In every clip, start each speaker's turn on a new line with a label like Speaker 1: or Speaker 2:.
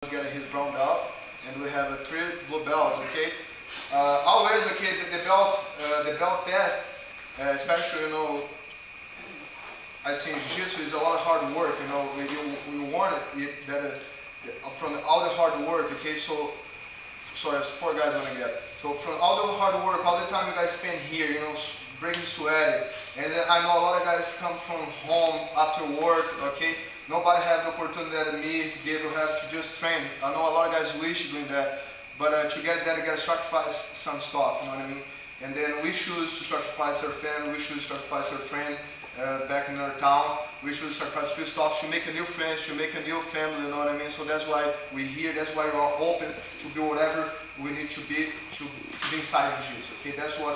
Speaker 1: getting his brown belt, and we have 3 blue belts. Okay, always okay. The belt test, especially I think jiu-jitsu is a lot of hard work. We want it that from all the hard work. Okay, so sorry, 4 guys gonna get. So from all the hard work, all the time you guys spend here, breaking sweaty, and then I know a lot of guys come from home after work. Okay. Nobody have the opportunity that me, Gabriel, have to just train. I know a lot of guys wish doing that, but to get that, you gotta sacrifice some stuff, you know what I mean? And then we choose to sacrifice our family, we choose to sacrifice our friend back in our town, we choose to sacrifice a few stuff to make a new friends, to make a new family, you know what I mean? So that's why we're here, that's why we are open to be whatever we need to be inside jiu-jitsu, okay? That's what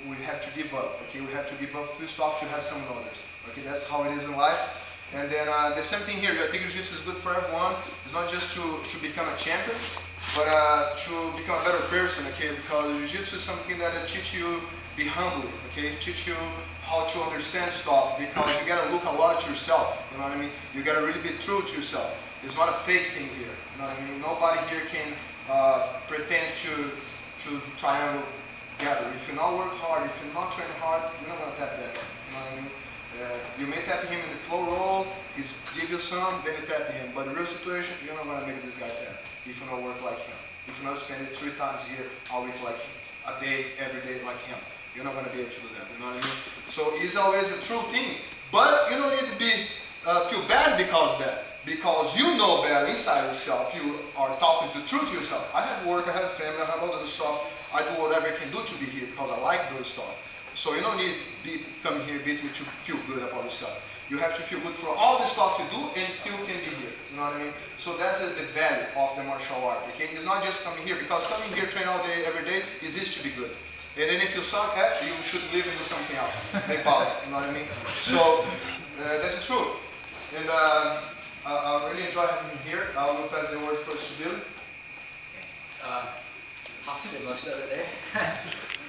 Speaker 1: we have to give up, okay? We have to give up a few stuff to have some others, okay? That's how it is in life. And then the same thing here, I think jiu-jitsu is good for everyone. It's not just to become a champion, but to become a better person, okay? Because jiu-jitsu is something that teaches you be humble, okay? Teach you how to understand stuff, because you gotta look a lot at yourself, you know what I mean? You gotta really be true to yourself. It's not a fake thing here, you know what I mean? Nobody here can pretend to triangle together. If you not work hard, if you not train hard, you're not gonna tap that, you know what I mean? You may tap him in the flow roll, he's give you some, then you tap him. But the real situation, you're not going to make this guy tap if you don't work like him. If you not spend it 3 times a year, a week like him, a day, every day like him. You're not going to be able to do that, you know what I mean? So it's always a true thing. But you don't need to be feel bad because of that. Because you know better inside yourself, you are talking the truth to yourself. I have work, I have family, I have all this stuff. I do whatever I can do to be here because I like those stuff. So you don't need to come here to feel good about yourself. You have to feel good for all the stuff you do and still can be here. You know what I mean? So that's the value of the martial art. Okay? It's not just coming here, because coming here, train all day, every day, is easy to be good. And then if you suck at, you should live and do something else. Make power. You know what I mean? So that's the truth. And I really enjoy having him here. I will pass the word first to Billy.
Speaker 2: Opposite most of it there.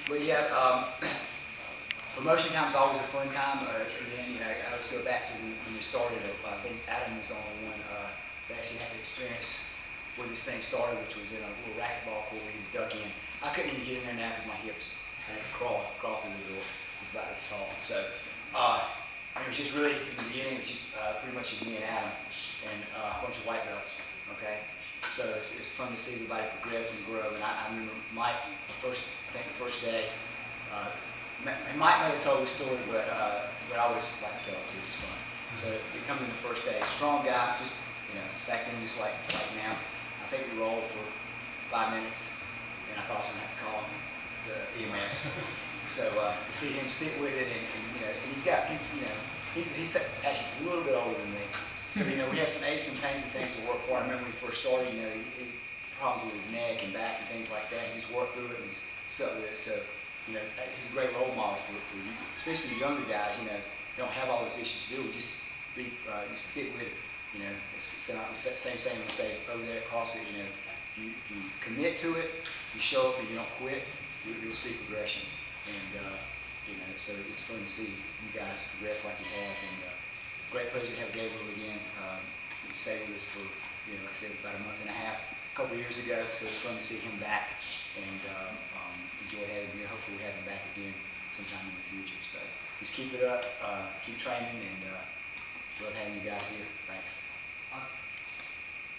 Speaker 2: But yeah. Promotion time is always a fun time. Again, I always go back to when we started. I think Adam was the only one that actually had the experience where this thing started, which was in a little racquetball court where you duck in. I couldn't even get in there now because my hips. I had to crawl through the door. It's about this tall. So it was just really, in the beginning, it was just pretty much just me and Adam and a bunch of white belts. Okay, so it's fun to see everybody progress and grow. And I remember Mike, I think the first day. Mike may have told the story, but I always like to tell it too. It's fun. So it comes in the first day. Strong guy, just back then, just like now. I think we rolled for 5 minutes, and I thought I was gonna have to call the EMS. So to see him stick with it, and he's actually a little bit older than me. So we have some aches and pains and things to work for. I remember when he first started, he had problems with his neck and back and things like that. He just worked through it and he's stuck with it. So. He's a great role model for you, especially the younger guys. Don't have all those issues to do. Just stick with it. It's the same we say over there at CrossFit. If you commit to it, you show up and you don't quit, you'll see progression. And so it's fun to see these guys progress like you have. And great pleasure to have Gabriel again. He stayed with us for like I said, about a month and a half, a couple of years ago. So it's fun to see him back. And enjoy having him here. Hopefully we have him back again sometime in the future. So just keep it up, keep training, and love having you guys here. Thanks.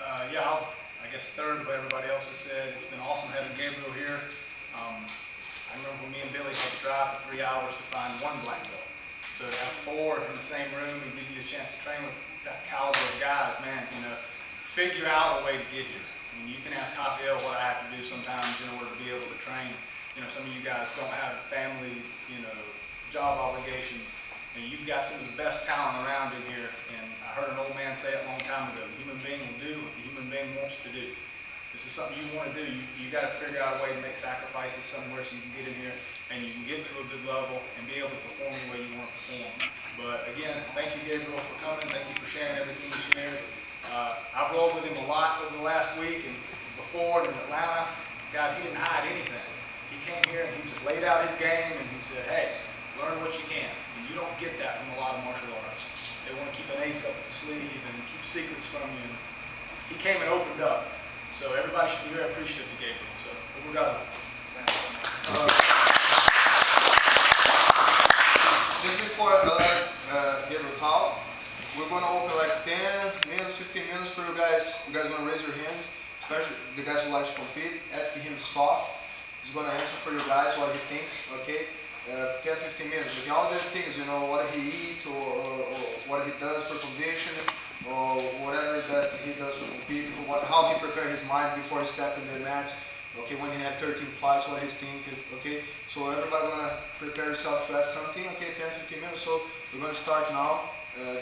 Speaker 3: I guess third of what everybody else has said. It's been awesome having Gabriel here. I remember when me and Billy had to drive for 3 hours to find 1 black belt. So to have 4 in the same room and give you a chance to train with that caliber of guys, man, figure out a way to get here. You can ask Javier what I have to do sometimes in order to be able to train. Some of you guys don't have family, job obligations, and you've got some of the best talent around in here. And I heard an old man say it a long time ago: the human being will do what the human being wants to do. This is something you want to do. You got to figure out a way to make sacrifices somewhere so you can get in here and you can get to a good level and be able to perform the way you want to perform. But again, thank you, Gabriel, for coming. Thank you for sharing everything you shared. I've rolled with him a lot over the last week, and before in Atlanta, guys, he didn't hide anything. He came here and he just laid out his game and he said, hey, learn what you can. And you don't get that from a lot of martial arts. They want to keep an ace up the sleeve and keep secrets from you. he came and opened up. So everybody should be very appreciative of Gabriel. So we're done.
Speaker 1: Just before I let Gabriel talk, we're going to open like 10 minutes, 15 minutes for you guys. You guys want to raise your hands, especially the guys who like to compete, asking him stuff. He's going to answer for you guys what he thinks, okay? 10, 15 minutes. Okay, all the things, you know, what he eats or what he does for condition or whatever that he does to compete, how he prepares his mind before he steps in the match. Okay, when he have 13 fights, what he's thinking, okay? So everybody gonna prepare yourself to ask something, okay, 10, 15 minutes. So we're gonna start now.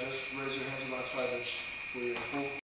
Speaker 1: Just raise your hands, we're gonna try this for you. Cool.